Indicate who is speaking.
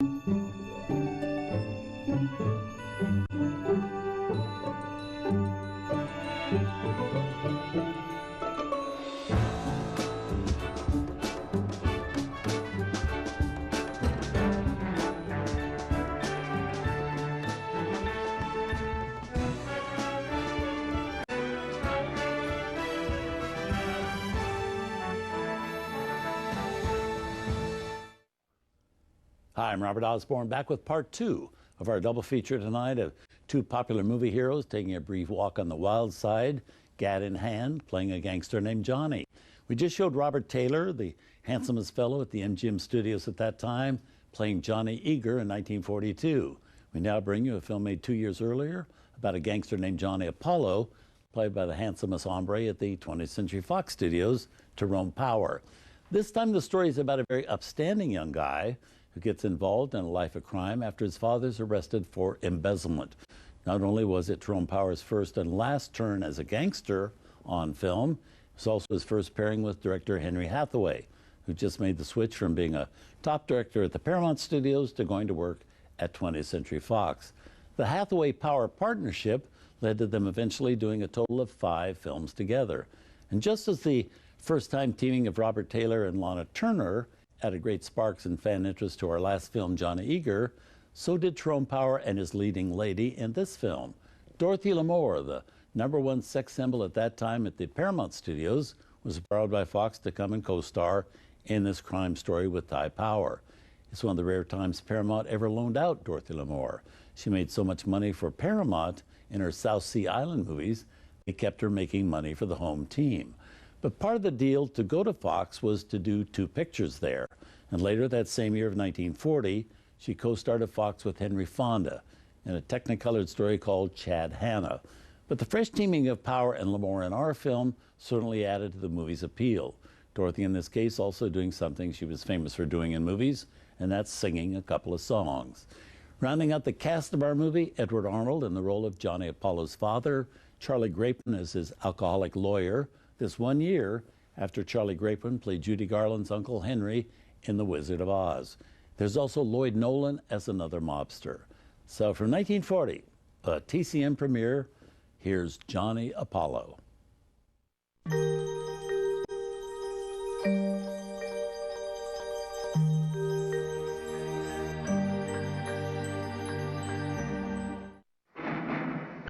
Speaker 1: Hi, I'm Robert Osborne, back with part two of our double feature tonight of two popular movie heroes taking a brief walk on the wild side, gat in hand, playing a gangster named Johnny. We just showed Robert Taylor, the handsomest fellow at the MGM studios at that time, playing Johnny Eager in 1942. We now bring you a film made 2 years earlier about a gangster named Johnny Apollo, played by the handsomest hombre at the 20th Century Fox studios, Tyrone Power. This time the story is about a very upstanding young guy who gets involved in a life of crime after his father's arrested for embezzlement. Not only was it Tyrone Power's first and last turn as a gangster on film, it was also his first pairing with director Henry Hathaway, who just made the switch from being a top director at the Paramount Studios to going to work at 20th Century Fox. The Hathaway-Power partnership led to them eventually doing a total of 5 films together. And just as the first-time teaming of Robert Taylor and Lana Turner added great sparks and fan interest to our last film, Johnny Eager, so did Tyrone Power and his leading lady in this film. Dorothy Lamour, the #1 sex symbol at that time at the Paramount Studios, was borrowed by Fox to come and co-star in this crime story with Ty Power. It's one of the rare times Paramount ever loaned out Dorothy Lamour. She made so much money for Paramount in her South Sea Island movies, they kept her making money for the home team. But part of the deal to go to Fox was to do 2 pictures there. And later that same year of 1940, she co-starred at Fox with Henry Fonda in a Technicolored story called Chad Hanna. But the fresh teaming of Power and Lamour in our film certainly added to the movie's appeal. Dorothy, in this case, also doing something she was famous for doing in movies, and that's singing a couple of songs. Rounding out the cast of our movie, Edward Arnold in the role of Johnny Apollo's father, Charlie Grapen as his alcoholic lawyer, this 1 year after Charlie Grapen played Judy Garland's Uncle Henry in The Wizard of Oz. There's also Lloyd Nolan as another mobster. So from 1940, a TCM premiere, here's Johnny Apollo.